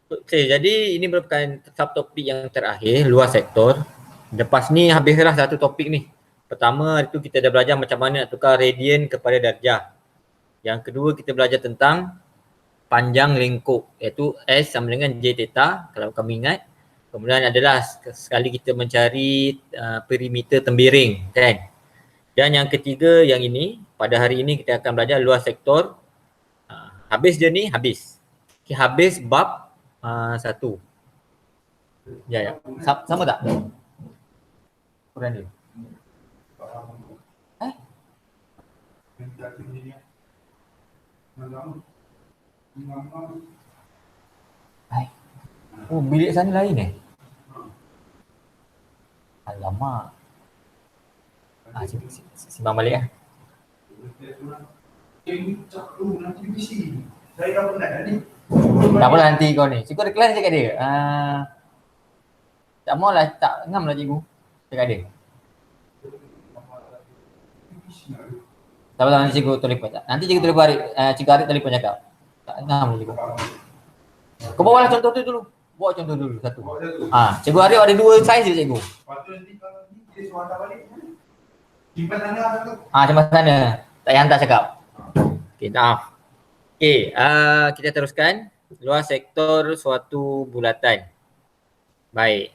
Okey, jadi ini merupakan subtopik yang terakhir, luas sektor. Lepas ni habislah satu topik ni. Pertama itu kita dah belajar macam mana nak tukar radian kepada darjah. Yang kedua kita belajar tentang panjang lingkup, iaitu S sama dengan J theta kalau kami ingat. Kemudian adalah sekali kita mencari perimeter tembiring kan. Dan yang ketiga yang ini, pada hari ini kita akan belajar luas sektor. Habis je ni, habis. Okay, habis bab satu. Ya. Sama tak? Kurang dia. Oh, bilik sana lain Alamak. Simbang balik lah. Tak apalah nanti kau ni. Cikgu ada kelas cakap dia. Tak maulah, tak ngam lah cikgu. Cakap dia. Tak apa, nanti cikgu telefon. Nanti cikgu telefon Arif. Cikgu Arif telefon cakap. Tak ngam lah cikgu. Kau bawa lah contoh tu dulu. Bawa contoh dulu satu. Cikgu Arif ada dua saiz je cikgu. Simpan sana. Tak payah hantar cakap. Okay, maaf. Okay, kita teruskan. Luas sektor suatu bulatan. Baik.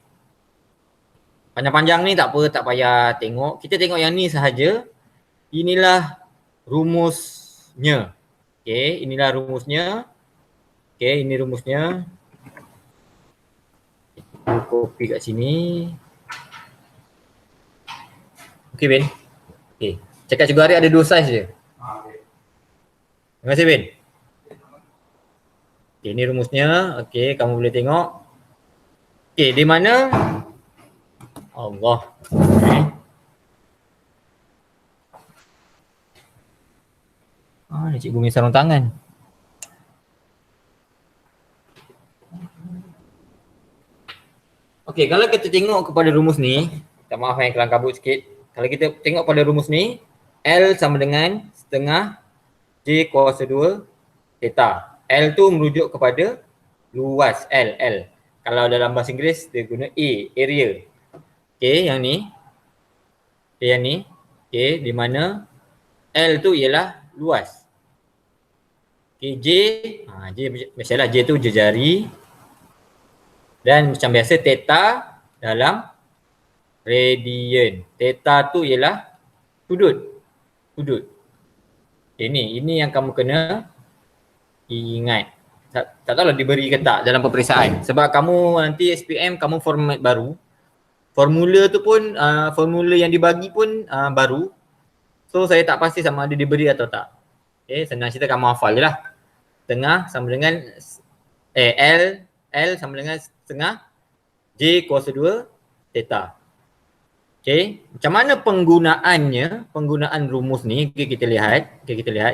Panjang-panjang ni tak apa, tak payah tengok. Kita tengok yang ni sahaja. Inilah rumusnya. Okay, inilah rumusnya. Okay, ini rumusnya. Kita copy kat sini. Okay, Ben. Okay. Cakap cikgu Arif ada dua saiz je. Terima kasih, Ben. Okay, ini rumusnya. Okay, kamu boleh tengok. Okay, di mana? Allah. Okay. Ni cikgu punya sarung tangan. Okay, kalau kita tengok kepada rumus ni, tak maaf yang kelang kabut sikit. Kalau kita tengok pada rumus ni, L sama dengan setengah J kuasa 2 theta. L tu merujuk kepada luas L. Kalau dalam bahasa Inggeris dia guna A, area. Okay, yang ni. Okay, yang ni. Okay, di mana L tu ialah luas. Okay, J biasalah J tu jejari. Dan macam biasa theta dalam radian. Theta tu ialah sudut. Ini yang kamu kena ingat. Tak tahulah diberi ke tak dalam peperiksaan. Sebab kamu nanti SPM kamu format baru. Formula tu pun formula yang dibagi pun baru. So saya tak pasti sama ada diberi atau tak. Okay, senang cerita kamu hafal je lah. Setengah sama dengan L sama dengan setengah J kuasa 2 theta. Okay, macam mana penggunaannya, penggunaan rumus ni? Okay, kita lihat.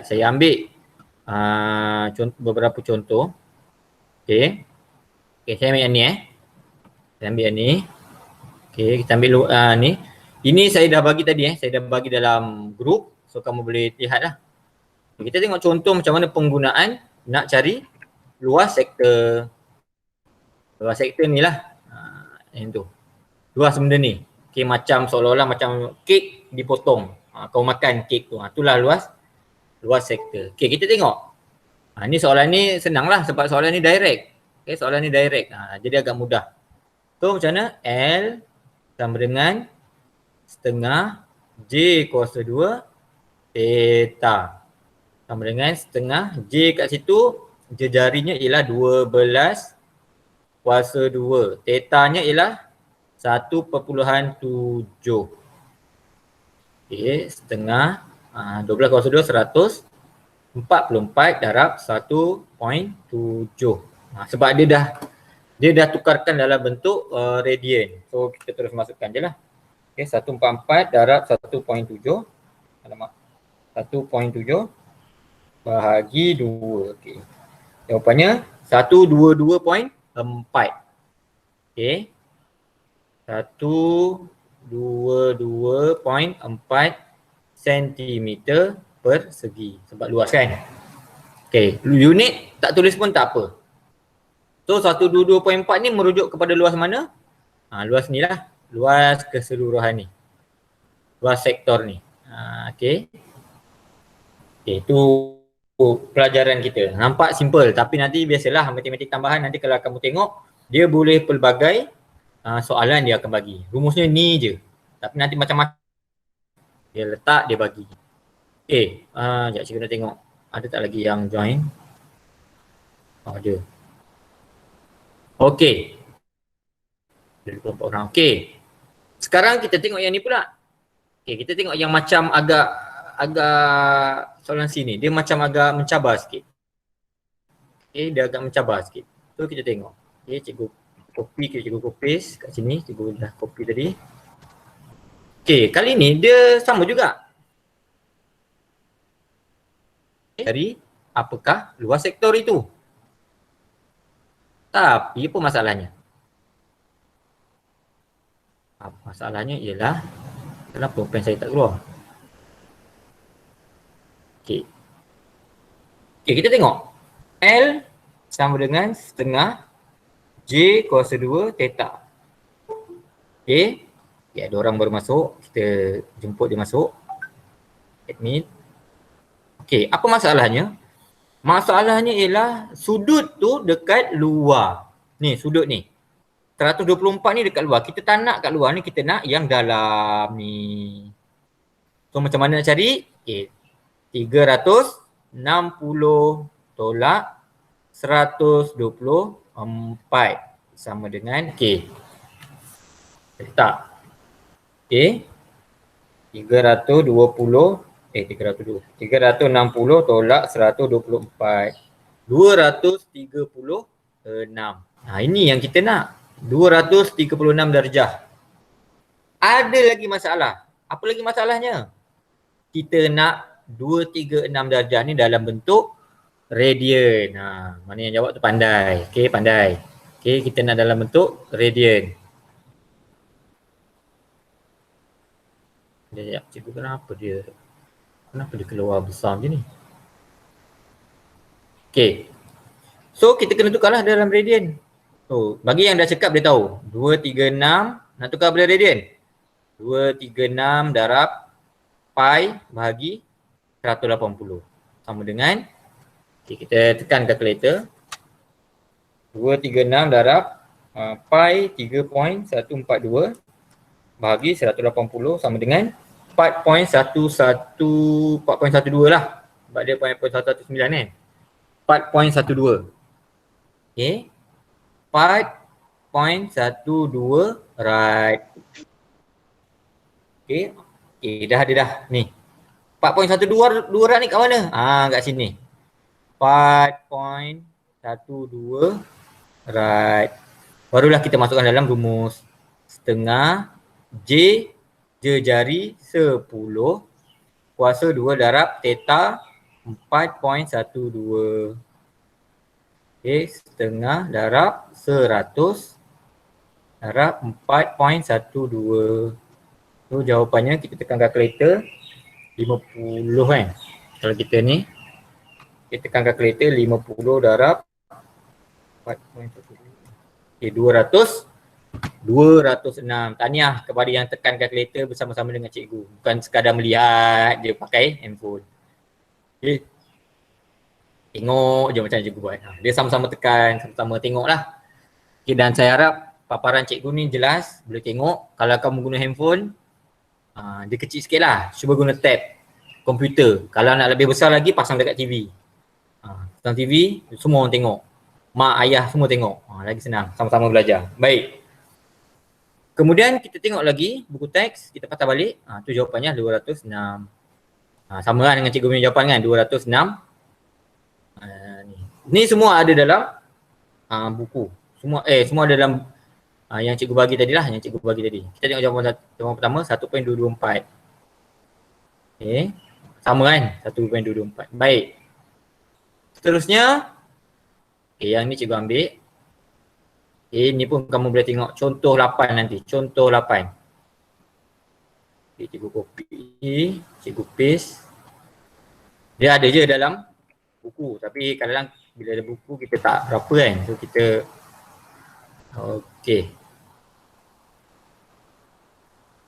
Saya ambil beberapa contoh. Okay, saya ambil yang ni Saya ambil yang ni. Okay, kita ambil ni. Ini saya dah bagi tadi saya dah bagi dalam grup. So kamu boleh lihat lah. Kita tengok contoh macam mana penggunaan nak cari luas sektor. Luas sektor ni lah. Yang tu. Luas benda ni. Okay, macam seolah-olah macam kek dipotong. Kau makan kek tu. Itulah luas sektor. Okay, kita tengok. Ni soalan ni senang lah sebab soalan ni direct. Okay, soalan ni direct. Jadi agak mudah. So macam mana? L sama dengan setengah J kuasa 2 theta. Sama dengan setengah J kat situ. Jejarinya ialah 12 kuasa 2. Theta-nya ialah 1.7. Okay, setengah 12 kuasa 2 144 darab 1.7. Sebab dia dah tukarkan dalam bentuk radian. So kita terus masukkan je lah. Okay, 144 darab 1.7. Alamak. 1.7 bahagi 2. Okay. Jawapannya 122.4. Okay. 122.4 cm persegi. Sebab luas kan. Okay. Unit tak tulis pun tak apa. So 122.4 ni merujuk kepada luas mana? Luas ni lah. Luas keseluruhan ni. Luas sektor ni. Okay. Okay, tu pelajaran kita. Nampak simple tapi nanti biasalah matematik tambahan nanti kalau kamu tengok dia boleh pelbagai soalan dia akan bagi. Rumusnya ni je. Tapi nanti macam-macam dia letak, dia bagi. Okay, sekejap cikgu nak tengok. Ada tak lagi yang join? Ada. Okay. Ada 24 orang. Okay. Sekarang kita tengok yang ni pula. Okay, kita tengok yang macam agak soalan sini. Dia macam agak mencabar sikit. Okay, dia agak mencabar sikit. So kita tengok. Okay, cikgu copy, cikgu paste kat sini. Cikgu dah copy tadi. Okay, kali ni dia sama juga. Dari apakah luas sektor itu. Tapi apa masalahnya? Masalahnya ialah kenapa pen saya tak keluar? Okay. Okay, kita tengok. L sama dengan setengah J kuasa 2 theta. Okay. Okay, ada orang baru masuk. Kita jemput dia masuk. Admit. Okay, apa masalahnya? Masalahnya ialah sudut tu dekat luar. Ni sudut ni. 124 ni dekat luar. Kita tak nak kat luar ni, kita nak yang dalam ni. So macam mana nak cari? Okay. 360 tolak 124 sama dengan K. Letak. Okay. 360 tolak 124. 236. Ini yang kita nak. 236 darjah. Ada lagi masalah. Apa lagi masalahnya? Kita nak 236 darjah ni dalam bentuk radian. Mana yang jawab tu pandai. Okey, pandai. Okey, kita nak dalam bentuk radian. Sekejap, cikgu kenapa dia keluar besar macam ni? Okey. So kita kena tukarlah dalam radian. So bagi yang dah cekap dia tahu. 236 nak tukar pada radian. 236 darab pi bahagi 180 sama dengan, okay, kita tekan kalkulator. 236 darab pi 3.142 bahagi 180 sama dengan 4.12 lah. Sebab dia 0.119 kan. 4.12. Okay. 4.12 right. Okay. Okay, dah ada dah. Ni. 4.12 right ni kat mana? Kat sini. 4.12 right. Barulah kita masukkan dalam rumus. Setengah J jari 10 kuasa 2 darab theta 4.12. Okay, setengah darab 100 darab 4.12. So jawapannya kita tekan kalkulator 50 kan. Kalau kita ni kita tekan kalkulator 50 darab 4.12. Okay, 206. Tahniah kepada yang tekan kalkulator bersama-sama dengan cikgu. Bukan sekadar melihat dia pakai handphone. Okay. Tengok je macam cikgu buat. Dia sama-sama tekan, sama-sama tengok lah. Okay, dan saya harap paparan cikgu ni jelas, boleh tengok. Kalau kamu guna handphone, dia kecil sikit lah. Cuba guna tab komputer. Kalau nak lebih besar lagi, pasang dekat TV. Pasang TV, semua orang tengok. Mak, ayah semua tengok. Lagi senang, sama-sama belajar. Baik. Kemudian kita tengok lagi buku teks, kita patah balik. Tu jawapannya 206. Sama lah dengan cikgu punya jawapan kan, 206. Ni semua ada dalam buku. Semua ada dalam yang cikgu bagi tadi lah, yang cikgu bagi tadi. Kita tengok jawapan pertama 1.224. Okay. Sama kan? 1.224. Baik. Seterusnya, yang ni cikgu ambil. Ni pun kamu boleh tengok contoh 8 nanti. Contoh 8. Cikgu copy, cikgu paste. Dia ada je dalam buku. Tapi kadang-kadang bila ada buku kita tak berapa kan. So kita Okey.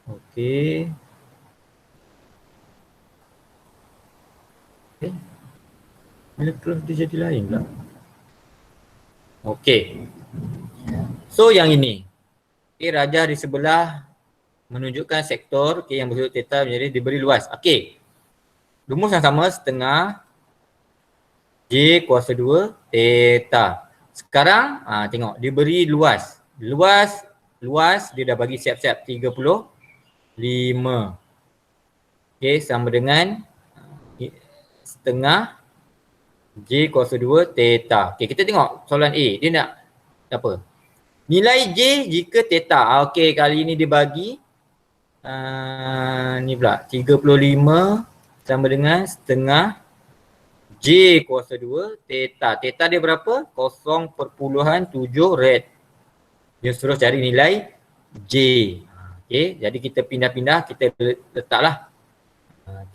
Okey. Eh, bila close dia jadi lain pula. Okey. So yang ini. Okey, rajah di sebelah menunjukkan sektor okay, yang bersudut theta menjadi diberi luas. Okey. Rumus yang sama setengah J kuasa 2 theta. Sekarang tengok diberi luas. Luas dia dah bagi siap-siap 35. Okey, sama dengan setengah J kuasa 2 theta. Okey, kita tengok soalan A. Dia nak apa? Nilai J jika theta. Okey, kali ini dia bagi ni pula 35 sama dengan setengah J kuasa 2 theta. Theta dia berapa? 0.7 rad. Dia suruh cari nilai J. Okey, jadi kita pindah-pindah, kita letaklah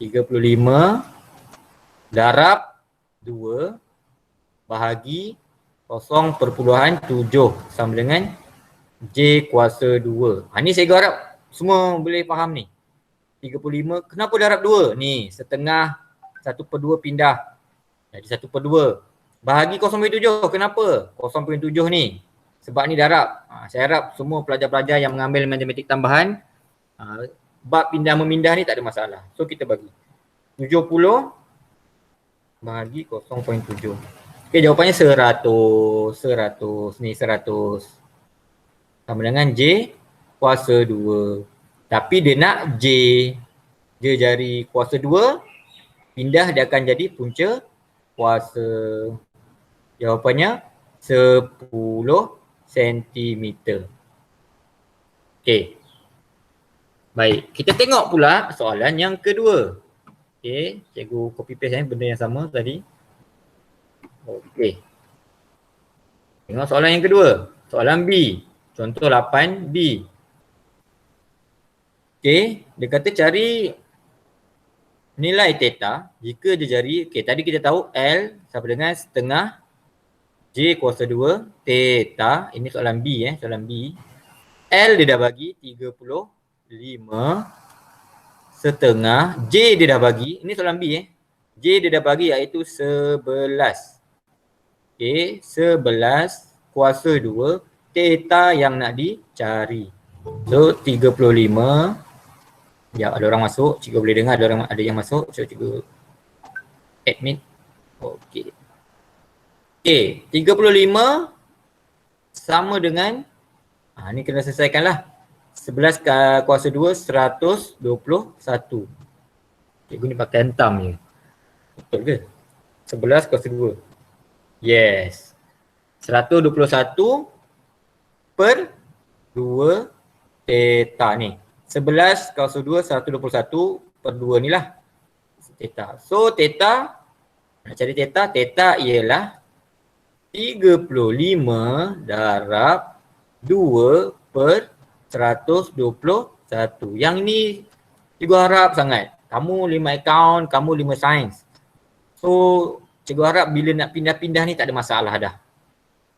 35 darab 2 bahagi 0.7 sama dengan J kuasa 2. Ni saya harap semua boleh faham ni. 35, kenapa darab 2? Ni, setengah 1/2 pindah. Jadi 1/2. Bahagi 0.7, kenapa? 0.7 ni. Sebab ni darab. Saya harap semua pelajar-pelajar yang mengambil matematik tambahan, bab pindah memindah ni tak ada masalah. So kita bagi 70 bahagi 0.7. Okey, jawapannya 100. 100. Ni 100. Sama dengan J kuasa 2. Tapi dia nak J. Dia jari kuasa 2. Pindah dia akan jadi punca kuasa. Jawapannya 10 cm. Okey. Baik, kita tengok pula soalan yang kedua. Okey, cikgu copy paste benda yang sama tadi. Okey. Tengok soalan yang kedua. Soalan B. Contoh 8B. Okey, dia kata cari nilai theta jika dia jari, okey tadi kita tahu L sama dengan setengah J kuasa 2 theta. Ini soalan B soalan B. L dia dah bagi 35 setengah, J dia dah bagi, ini soalan B J dia dah bagi iaitu 11. Okey, 11 kuasa 2 theta yang nak dicari. So 35. Ya, ada orang masuk, cikgu boleh dengar ada yang masuk. So cikgu admit. Okey. Okey, 35 sama dengan ni kena selesaikanlah. 11 kuasa 2 121. Cikgu ni pakai hentam je. Betul ke? 11 kuasa 2. Yes. 121 per 2 theta ni. 11 kuasa 2 121 per 2 ni lah theta. So theta, nak cari theta, theta ialah 35 darab 2 per 121. Yang ni cikgu harap sangat. Kamu 5 account, kamu 5 sains. So cikgu harap bila nak pindah-pindah ni tak ada masalah dah.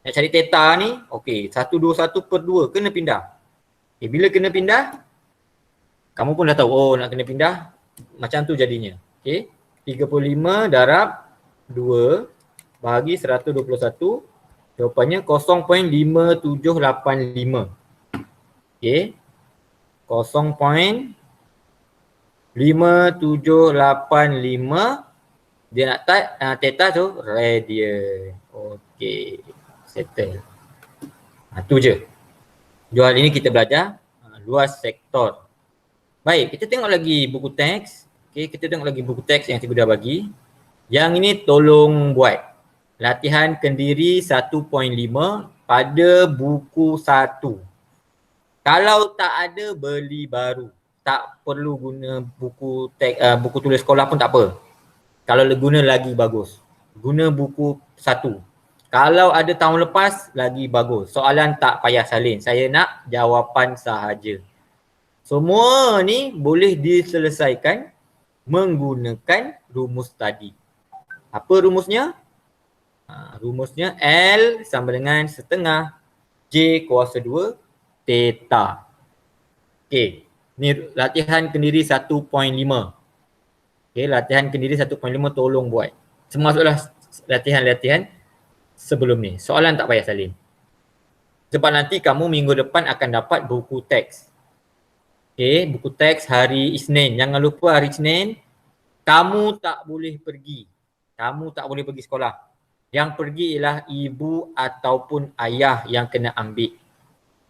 Nak cari theta ni, okey 121 per 2 kena pindah. Okay, bila kena pindah, kamu pun dah tahu, nak kena pindah, macam tu jadinya. Okey, 35 darab 2 bahagi 121, jawapannya 0.5785. Okey, 0.5785. Dia nak type theta tu radian. Okey, settle. Tu je. Jual ini kita belajar luas sektor. Baik, kita tengok lagi buku teks. Okey, kita tengok lagi buku teks yang cikgu dah bagi. Yang ini tolong buat. Latihan kendiri 1.5 pada buku 1. Kalau tak ada, beli baru. Tak perlu guna buku teks, buku tulis sekolah pun tak apa. Kalau guna lagi bagus. Guna buku 1. Kalau ada tahun lepas, lagi bagus. Soalan tak payah salin. Saya nak jawapan sahaja. Semua ni boleh diselesaikan menggunakan rumus tadi. Apa rumusnya? Rumusnya L sama dengan setengah J kuasa 2 theta. Okey, ni latihan kendiri 1.5. Okey, latihan kendiri 1.5 tolong buat. Termasuklah latihan-latihan sebelum ni. Soalan tak payah salin. Sebab nanti kamu minggu depan akan dapat buku teks. Okey, buku teks hari Isnin. Jangan lupa hari Isnin kamu tak boleh pergi. Kamu tak boleh pergi sekolah. Yang pergi ialah ibu ataupun ayah yang kena ambil.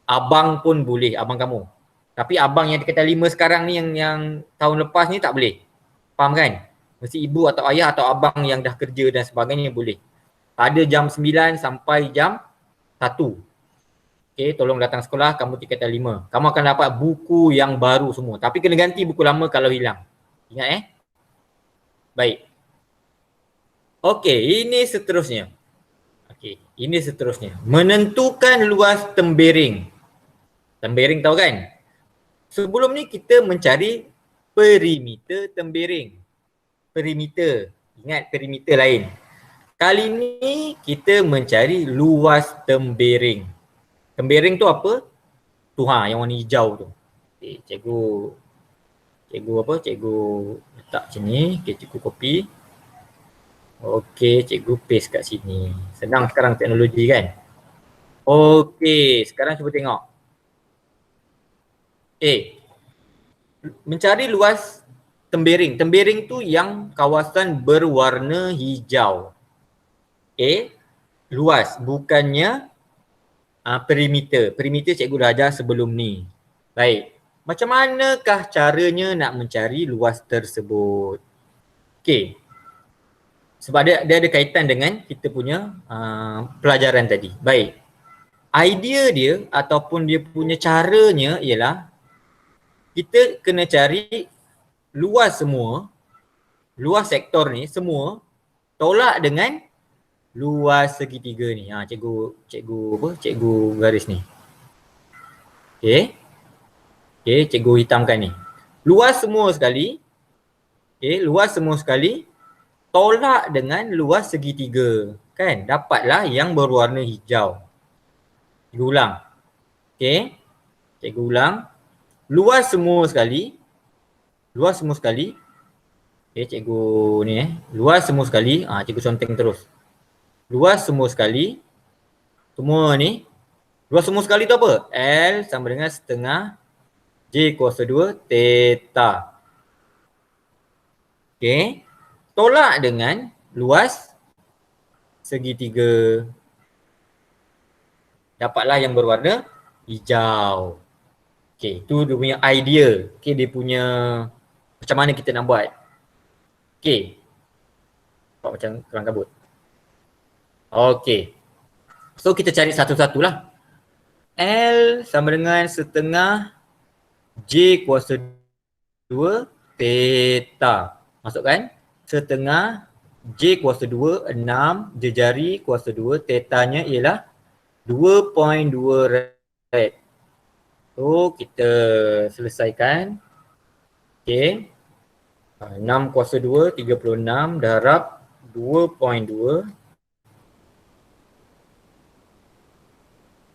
Abang pun boleh, abang kamu. Tapi abang yang dekat 5 sekarang ni yang tahun lepas ni tak boleh. Faham kan? Mesti ibu atau ayah atau abang yang dah kerja dan sebagainya boleh. Ada jam 9 sampai jam 1. Okay, tolong datang sekolah, kamu tingkatan 5. Kamu akan dapat buku yang baru semua. Tapi kena ganti buku lama kalau hilang. Ingat Baik. Okey, ini seterusnya. Okey, ini seterusnya. Menentukan luas tembering. Tembering tahu kan? Sebelum ni kita mencari perimeter tembering. Perimeter. Ingat perimeter lain. Kali ni kita mencari luas tembering. Tembering tu apa? Tu yang warna hijau tu. Okay, cikgu letak sini. Okay, cikgu copy. Okay, cikgu paste kat sini. Senang sekarang teknologi kan? Okay, sekarang cuba tengok. Mencari luas tembering. Tembering tu yang kawasan berwarna hijau. Luas, bukannya perimeter. Perimeter cikgu dah ajar sebelum ni. Baik. Macam manakah caranya nak mencari luas tersebut? Okey. Sebab dia ada kaitan dengan kita punya pelajaran tadi. Baik. Idea dia ataupun dia punya caranya ialah kita kena cari luas semua, luas sektor ni semua tolak dengan luas segitiga ni. Cikgu garis ni. Okey. Okey, cikgu hitamkan ni. Luas semua sekali. Okey, luas semua sekali tolak dengan luas segitiga. Kan? Dapatlah yang berwarna hijau. Cikgu ulang. Okey. Cikgu ulang. Luas semua sekali. Luas semua sekali. Okey, cikgu ni luas semua sekali. Cikgu conteng terus. Luas semua sekali. Semua ni. Luas semua sekali tu apa? L sama dengan setengah J kuasa 2 theta. Okey. Tolak dengan luas segitiga. Dapatlah yang berwarna hijau. Okey, tu dia punya idea. Okey, dia punya macam mana kita nak buat. Okey. Nampak macam kelang kabut. Okey. So kita cari satu-satulah. L sama dengan setengah J kuasa 2 theta. Masukkan setengah J kuasa 2 6 jejari kuasa 2 tetanya ialah 2.2 rad. So kita selesaikan. Okey. 6 kuasa 2 36 darab 2.2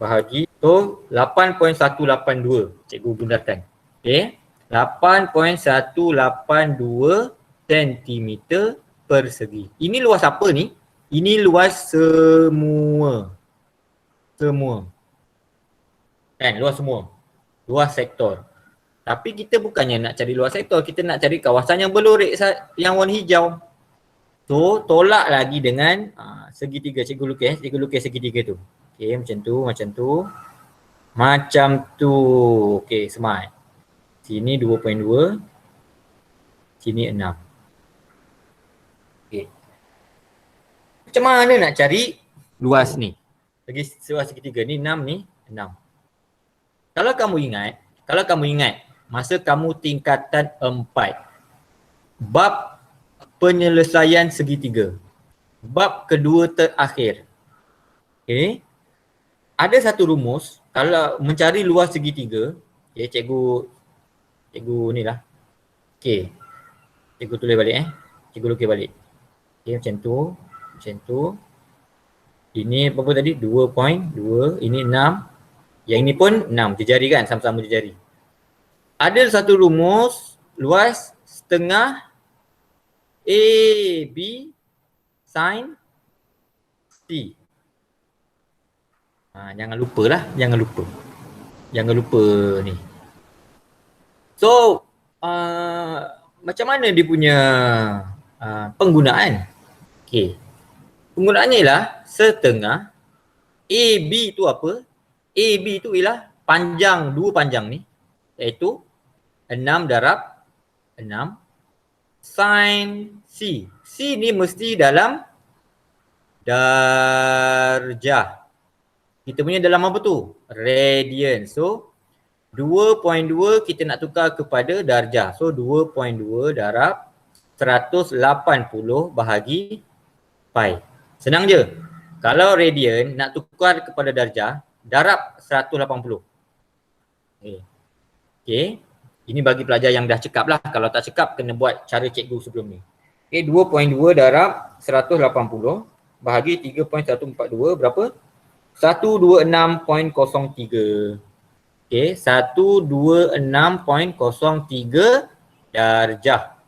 bahagi so 8.182 cikgu benarkan. Okey. 8.182 cm persegi. Ini luas apa ni? Ini luas semua. Semua. Kan, luas semua. Luas sektor. Tapi kita bukannya nak cari luas sektor, kita nak cari kawasan yang berlurik yang warna hijau. So, tolak lagi dengan segitiga. Cikgu lukis segitiga tu. Okey, macam tu, macam tu. Macam tu. Okey, smart. Sini 2.2. Sini 6. Okey. Macam mana nak cari luas ni? Bagi luas segitiga ni 6 ni 6. Kalau kamu ingat masa kamu tingkatan 4 bab penyelesaian segitiga. Bab kedua terakhir. Okey. Ada satu rumus kalau mencari luas segitiga, okey, cikgu ni lah. Okey. Cikgu tulis balik Cikgu lukis balik. Okey, macam tu. Ini apa tadi? 2.2, ini 6. Yang ini pun 6, jejari kan, sama-sama jejari. Ada satu rumus luas setengah AB sin C. Jangan lupa lah, jangan lupa. Jangan lupa ni. So, macam mana dia punya penggunaan? Okay. Penggunaannya ialah setengah AB tu apa? AB tu ialah panjang, dua panjang ni, iaitu 6 darab 6 sin C. C ni mesti dalam darjah. Kita punya dalam apa tu? Radian. So 2.2 kita nak tukar kepada darjah. So 2.2 darab 180 bahagi pi. Senang je. Kalau radian nak tukar kepada darjah, darab 180. Okay. Ini bagi pelajar yang dah cekap lah. Kalau tak cekap, kena buat cara cikgu sebelum ni. Okay, 2.2 darab 180 bahagi 3.142 berapa? 126.03. Okay, 126.03 darjah.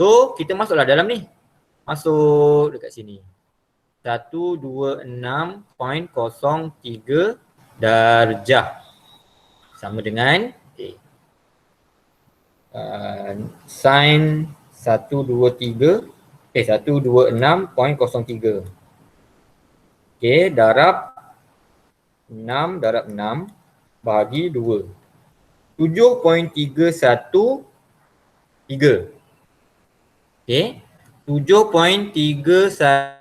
So, kita masuklah dalam ni. Masuk dekat sini. 126.03 darjah. Sama dengan sin 126.03. Okay, darab 6 darab 6 bahagi 2. 7.313. Okay, 7.313.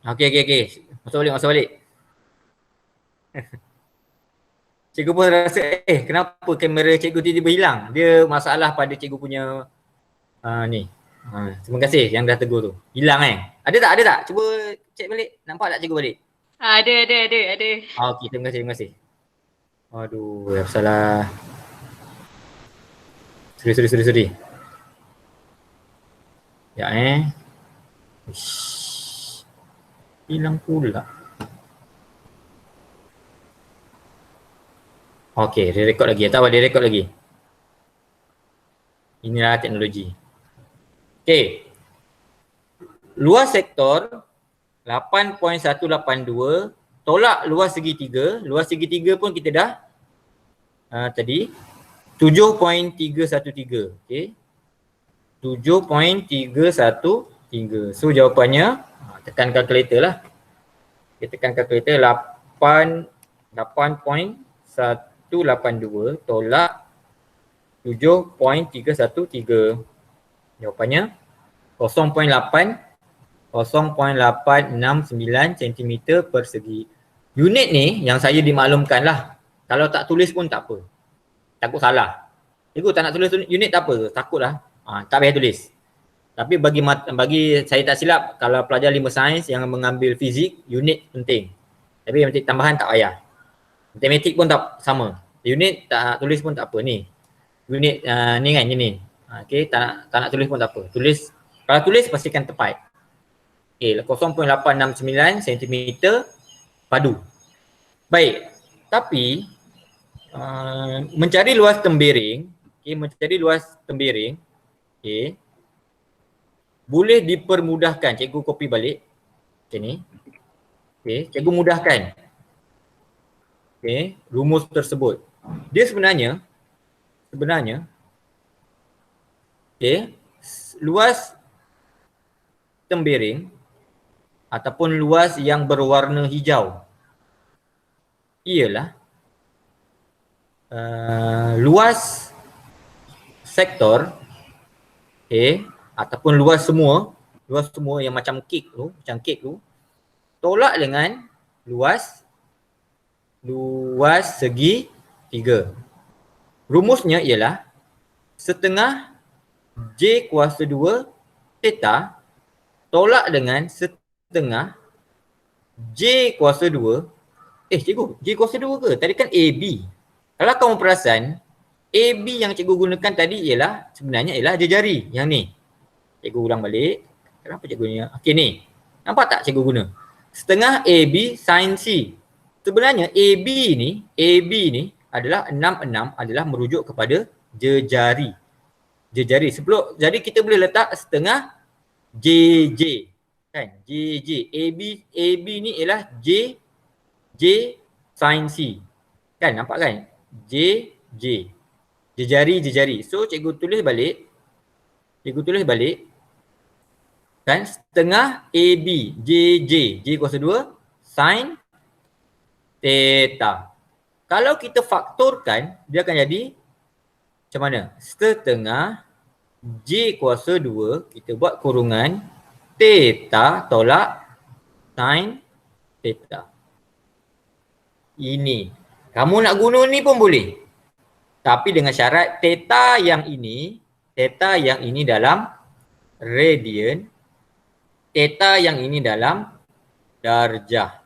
Okey. Masuk balik. Cikgu pun rasa, kenapa kamera cikgu tiba-tiba hilang? Dia masalah pada cikgu punya ni. Terima kasih yang dah tegur tu. Hilang Ada tak? Cuba cek balik. Nampak tak cikgu balik? Ada. Okey, terima kasih. Aduh, ya salah. Sorry. Ya hilang pula. Okey, dia rekod lagi. Tak apa, dia rekod lagi. Inilah teknologi. Okey. Luas sektor 8.182 tolak luas segitiga. Luas segitiga pun kita dah tadi 7.313. Okey. 7.313. So jawapannya tekan kalkulator lah. Kita tekan kalkulator 8.182 tolak 7.313. Jawapannya 0.869 cm persegi. Unit ni yang saya dimaklumkan lah. Kalau tak tulis pun tak apa. Takut salah. Cikgu tak nak tulis unit tak apa. Takut lah. Tak payah tulis. Tapi bagi saya tak silap, kalau pelajar 5 sains yang mengambil fizik, unit penting. Tapi matematik tambahan tak payah. Matematik pun tak sama. Unit tak tulis pun tak apa ni. Unit ni kan ni. Okey, tak nak tulis pun tak apa. Tulis, kalau tulis pastikan tepat. Okey, 0.869 cm padu. Baik. Tapi mencari luas tembiring, mencari luas tembiring, boleh dipermudahkan. Cikgu copy balik macam ni. Cikgu mudahkan rumus tersebut. Dia sebenarnya luas tembiring ataupun luas yang berwarna hijau ialah luas sektor ataupun luas semua yang macam kek tu tolak dengan luas segi 3. Rumusnya ialah setengah J kuasa 2 theta tolak dengan setengah J kuasa 2. Cikgu, J kuasa 2 ke? Tadi kan AB. Kalau kamu perasan, AB yang cikgu gunakan tadi sebenarnya ialah jari yang ni. Cikgu ulang balik. Kenapa cikgu ni? Okey ni. Nampak tak cikgu guna? Setengah AB sin C. Sebenarnya AB ni adalah 66 adalah merujuk kepada jejari. Sebelum, jadi kita boleh letak setengah JJ kan, JJ. AB ni ialah J sin C kan, nampak kan, JJ, jejari. So cikgu tulis balik kan, setengah AB JJ, J kuasa 2 sin theta. Kalau kita faktorkan, dia akan jadi macam mana? Setengah J kuasa 2, kita buat kurungan theta tolak sin theta. Ini. Kamu nak guna ni pun boleh. Tapi dengan syarat theta yang ini dalam radian, theta yang ini dalam darjah.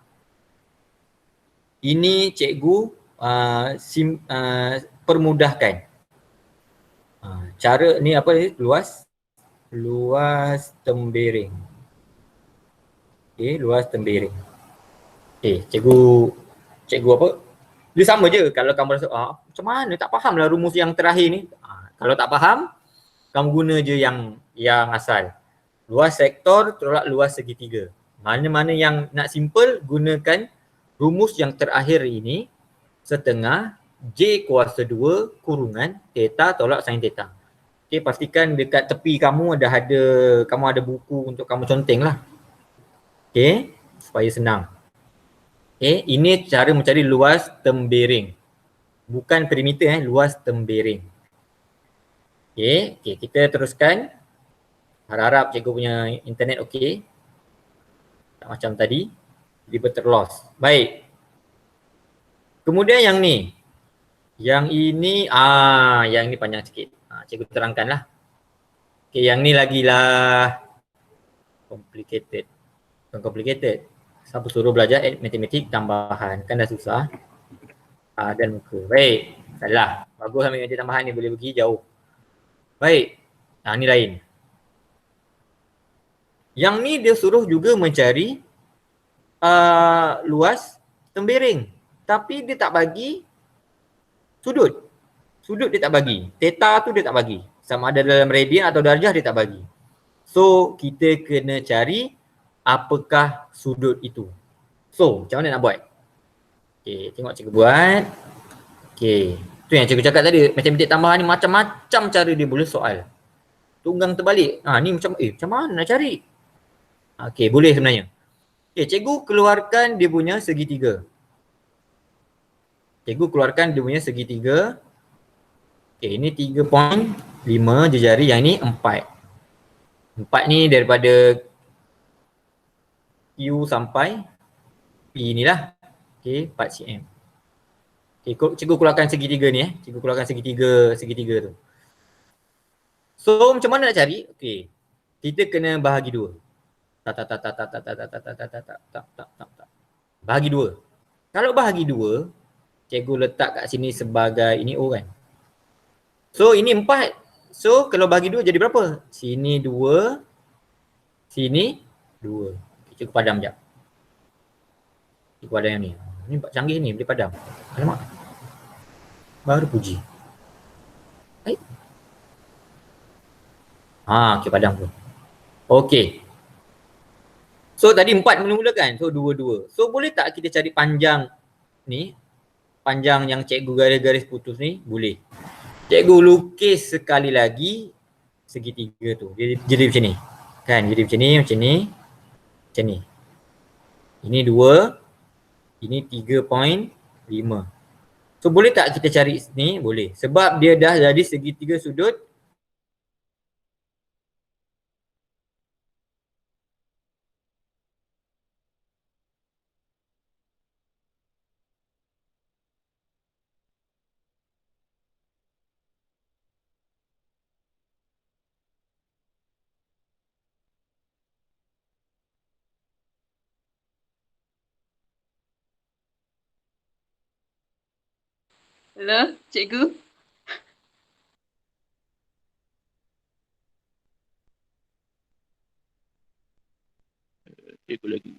Ini cikgu permudahkan. Cara ni apa ni? Luas tembiring. Luas tembiring. Cikgu apa? Dia sama je kalau kamu rasa macam mana tak faham lah rumus yang terakhir ni. Kalau tak faham, kamu guna je yang asal. Luas sektor tolak luas segitiga. Mana-mana yang nak simple, gunakan rumus yang terakhir ini, setengah J kuasa 2 kurungan theta tolak sin theta. Pastikan dekat tepi kamu ada buku untuk kamu conteng lah. Supaya senang. Ini cara mencari luas tembiring. Bukan perimeter, luas tembiring. Kita teruskan. Harap-harap cikgu punya internet okey. Tak macam tadi, tiba terlost. Baik. Kemudian yang ni. Yang ini, yang ni panjang sikit. Cikgu terangkanlah. Yang ni lagilah complicated. Bukan complicated. Siapa suruh belajar matematik tambahan? Kan dah susah. Dan muka. Baik. Salah. Bagus ambil matematik tambahan ni, boleh pergi jauh. Baik. Ni lain. Yang ni dia suruh juga mencari luas tembiring. Tapi dia tak bagi sudut. Sudut dia tak bagi. Theta tu dia tak bagi. Sama ada dalam radian atau darjah dia tak bagi. So, kita kena cari apakah sudut itu. So, macam mana nak buat? Tengok cikgu buat. Tu yang cikgu cakap tadi, matematik tambahan ni macam-macam cara dia boleh soal. Tunggang terbalik. Ni macam mana nak cari? Boleh sebenarnya. Cikgu keluarkan dia punya segitiga. Ini 3.5 jejari, yang ni 4. 4 ni daripada Q sampai P ni lah. 4 cm. Cikgu keluarkan segitiga ni. Cikgu keluarkan segitiga tu. So macam mana nak cari? Kita kena bahagi 2. Bahagi 2. Kalau bahagi 2, cikgu letak kat sini sebagai ini O kan. So ini 4. So kalau bagi 2 jadi berapa? Sini 2, sini 2. Cikgu padam sekejap. Cikgu padam yang ni. Ni canggih ni, boleh padam. Alamak. Baru puji. Okay, padam pun. Okay. So tadi 4 mula-mula kan? So 2. So boleh tak kita cari panjang ni? Panjang yang cikgu garis-garis putus ni? Boleh. Cikgu lukis sekali lagi segitiga tu. Jadi macam ni. Kan? Jadi macam ni, macam ni. Macam ni. Ini 2. Ini 3.5. So boleh tak kita cari ni? Boleh. Sebab dia dah jadi segitiga sudut. Hello, cikgu. Cikgu lagi.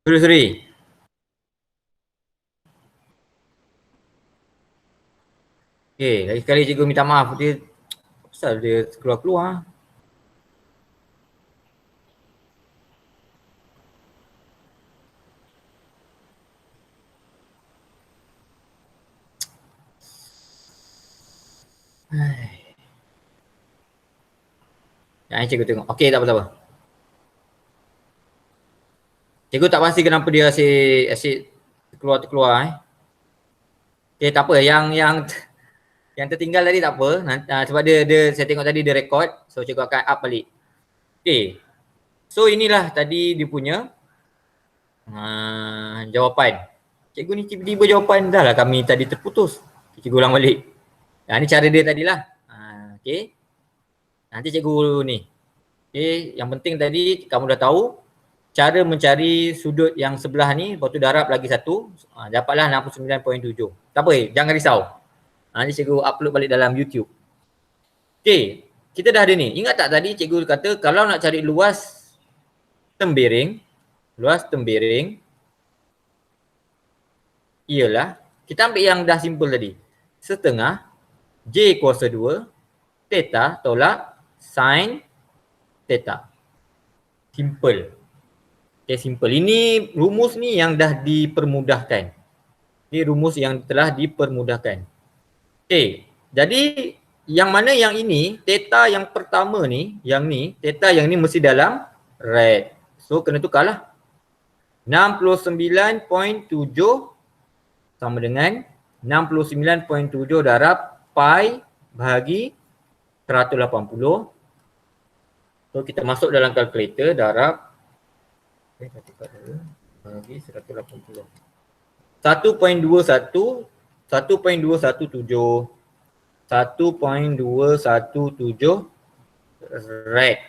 Sorry. Okay, lagi sekali cikgu minta maaf. Dia pasal dia keluar-keluar. Yang cikgu tengok. Okay, tak apa-apa. Cikgu tak pasti kenapa dia asyik keluar-keluar Okay, tak apa. Yang tertinggal tadi tak apa. Sebab dia saya tengok tadi dia record. So cikgu akan up balik. Okay. So inilah tadi dia punya jawapan. Cikgu ni tiba-tiba jawapan dah lah kami tadi terputus. Cikgu ulang balik. Ni cara dia tadilah. Okey. Nanti cikgu ni. Okey, yang penting tadi kamu dah tahu cara mencari sudut yang sebelah ni, lepas tu darab lagi satu, dapatlah 69.7. Tak apa, jangan risau. Nanti cikgu upload balik dalam YouTube. Okey, kita dah ada ni. Ingat tak tadi cikgu kata kalau nak cari luas tembiring ialah kita ambil yang dah simple tadi. Setengah J kuasa 2 theta tolak sin theta. Simple. Okay, simple. Ini rumus ni yang dah dipermudahkan. Ini rumus yang telah dipermudahkan. Okay, jadi yang mana yang ini, theta yang pertama ni, theta yang ni mesti dalam red. So kena tukarlah. 69.7 sama dengan 69.7 darab pi bahagi 180. So kita masuk dalam kalkulator darab bagi 180. 1.217 rad.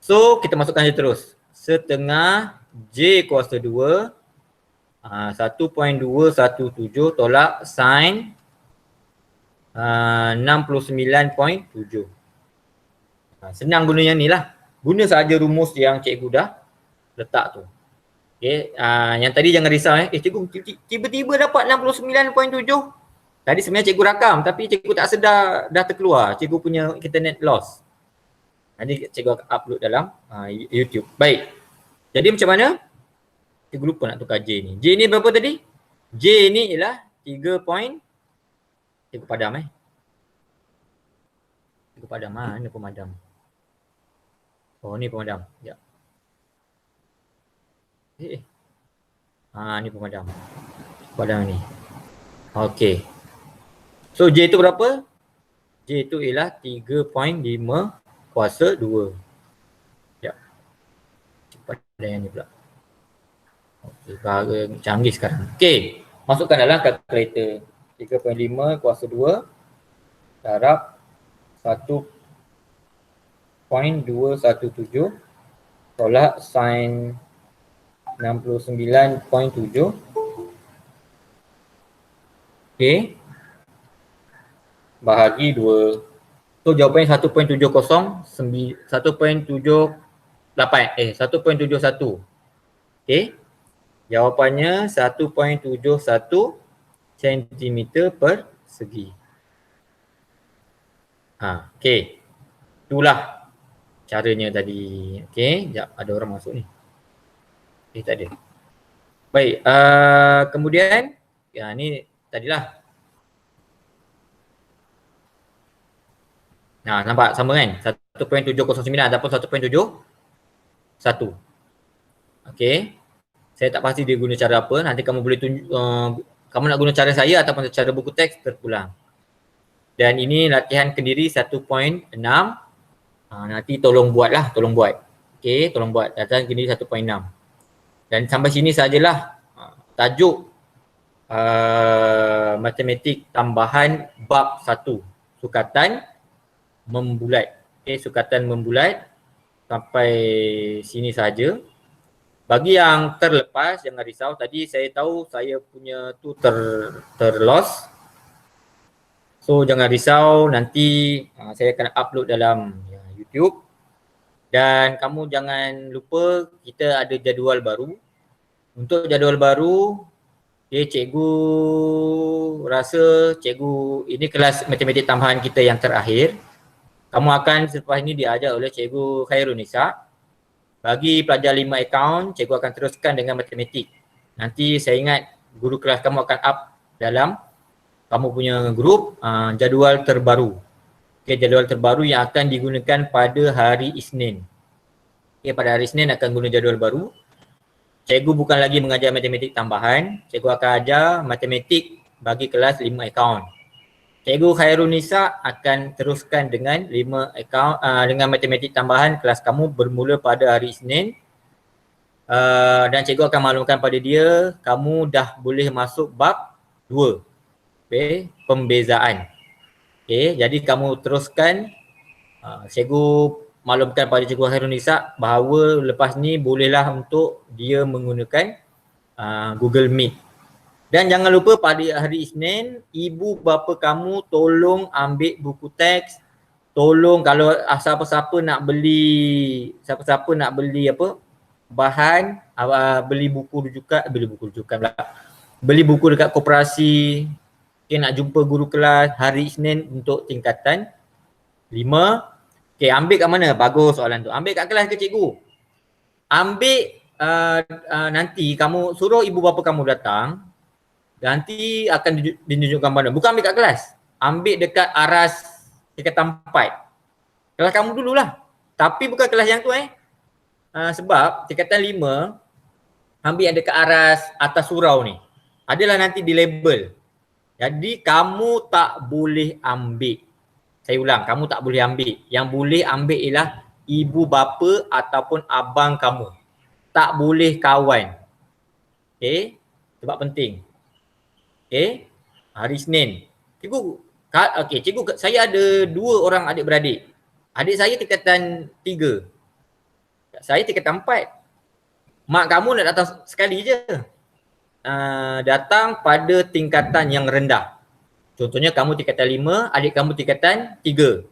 So kita masukkan je terus. Setengah J kuasa 2 1.217 tolak sin 69.7. Senang guna yang ni lah. Guna saja rumus yang cikgu dah letak tu. Okay, yang tadi jangan risau cikgu tiba-tiba dapat 69.7. Tadi sebenarnya cikgu rakam tapi cikgu tak sedar dah terkeluar. Cikgu punya internet loss. Nanti cikgu akan upload dalam YouTube. Baik. Jadi macam mana? Cikgu lupa nak tukar J ni. J ni berapa tadi? J ni ialah 3 point. Cikgu padam Cikgu padam. Mana pemadam? Oh ni pemadam. Ya. Ni pemadam. Padam ni. Okey. So J tu berapa? J tu ialah 3.5 kuasa 2. Ya. Pada yang ni pula. Okey, bahasa canggih sekarang. Okey, masukkan dalam kalkulator. 3.5 kuasa 2 darab 1.217 tolak sin 69.7. Okey. Bahagi 2. So jawapannya 1.70 1.71. Okey. Jawapannya 1.71 cm per segi. Okey. Itulah caranya tadi. Okey, jap ada orang masuk ni. Tak ada. Baik, kemudian ni tadilah. Nampak sama kan? 1.709 ataupun 1.71. Okey. Saya tak pasti dia guna cara apa. Nanti kamu boleh tunjuk, kamu nak guna cara saya ataupun cara buku teks terpulang. Dan ini latihan kendiri 1.6. Nanti tolong buat. Okey, tolong buat latihan kendiri 1.6. Dan sampai sini sajalah tajuk matematik tambahan bab 1, sukatan membulat. Okey, sukatan membulat sampai sini saja. Bagi yang terlepas jangan risau, tadi saya tahu saya punya tu terlost. So jangan risau, nanti saya akan upload dalam YouTube. Dan kamu jangan lupa kita ada jadual baru. Untuk jadual baru, cikgu rasa ini kelas matematik tambahan kita yang terakhir. Kamu akan selepas ini diajar oleh cikgu Khairunisa. Bagi pelajar 5 akaun, cikgu akan teruskan dengan matematik. Nanti saya ingat guru kelas kamu akan up dalam kamu punya grup jadual terbaru. Okay, jadual terbaru yang akan digunakan pada hari Isnin. Okay, pada hari Isnin akan guna jadual baru. Cikgu bukan lagi mengajar matematik tambahan. Cikgu akan ajar matematik bagi kelas 5 akaun. Cikgu Khairunisa akan teruskan dengan 5 akaun dengan matematik tambahan kelas kamu bermula pada hari Isnin. Dan cikgu akan maklumkan pada dia kamu dah boleh masuk bab 2. Okay, pembezaan. Okay, jadi kamu teruskan. Cikgu maklumkan pada Cikgu Hairunisa bahawa lepas ni bolehlah untuk dia menggunakan Google Meet. Dan jangan lupa pada hari Isnin, ibu bapa kamu tolong ambil buku teks. Tolong kalau siapa-siapa nak beli apa bahan, beli buku rujukan pula. Beli buku dekat koperasi, okay, nak jumpa guru kelas hari Isnin untuk tingkatan 5. Okay, ambil kat mana? Bagus soalan tu. Ambil kat kelas ke cikgu? Ambil nanti kamu suruh ibu bapa kamu datang. Nanti akan ditunjukkan mana. Bukan ambil kat kelas. Ambil dekat aras tingkatan 4. Kelas kamu dululah. Tapi bukan kelas yang tu sebab tingkatan 5 ambil yang dekat aras atas surau ni. Adalah nanti di label. Jadi kamu tak boleh ambil. Saya ulang, kamu tak boleh ambil. Yang boleh ambil ialah ibu bapa ataupun abang kamu. Tak boleh kawan. Okay, sebab penting. Okay, hari Isnin. Cikgu, saya ada 2 orang adik-beradik. Adik saya tingkatan 3. Saya tingkatan 4. Mak kamu nak datang sekali je. Datang pada tingkatan yang rendah. Contohnya kamu tingkatan 5, adik kamu tingkatan 3.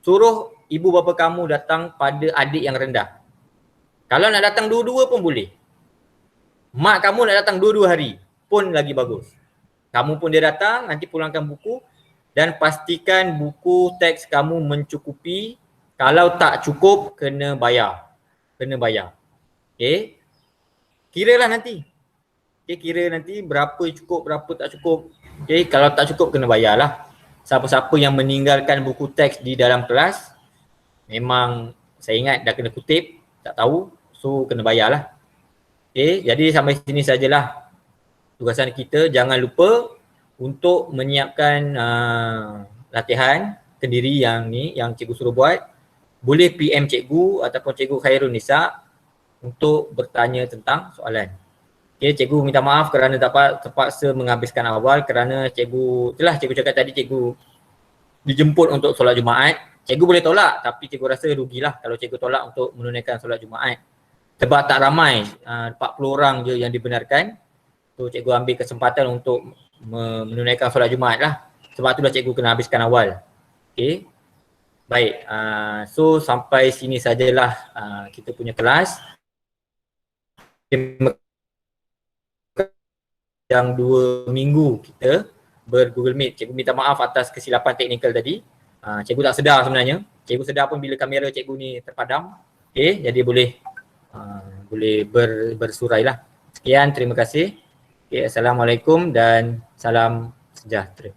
Suruh ibu bapa kamu datang pada adik yang rendah. Kalau nak datang dua-dua pun boleh. Mak kamu nak datang 2-2 hari pun lagi bagus. Kamu pun dia datang, nanti pulangkan buku dan pastikan buku teks kamu mencukupi. Kalau tak cukup, kena bayar. Okay. Kiralah nanti. Okay, kira nanti berapa cukup, berapa tak cukup. Okay, kalau tak cukup kena bayarlah. Siapa-siapa yang meninggalkan buku teks di dalam kelas, memang saya ingat dah kena kutip, tak tahu, so kena bayarlah. Okay, jadi sampai sini sajalah tugasan kita. Jangan lupa untuk menyiapkan latihan kendiri yang ni, yang cikgu suruh buat. Boleh PM cikgu ataupun cikgu Hairunisa untuk bertanya tentang soalan. Okay, cikgu minta maaf kerana terpaksa menghabiskan awal kerana cikgu cakap tadi cikgu dijemput untuk solat Jumaat. Cikgu boleh tolak tapi cikgu rasa rugilah kalau cikgu tolak untuk menunaikan solat Jumaat. Sebab tak ramai, 40 orang je yang dibenarkan. So cikgu ambil kesempatan untuk menunaikan solat Jumaat lah. Sebab itulah cikgu kena habiskan awal. Okay. Baik, so sampai sini sajalah kita punya kelas. Yang 2 minggu kita ber-Google Meet. Cikgu minta maaf atas kesilapan teknikal tadi. Cikgu tak sedar sebenarnya. Cikgu sedar pun bila kamera cikgu ni terpadam. Okay, jadi boleh bersurailah. Sekian, terima kasih. Okay, Assalamualaikum dan salam sejahtera.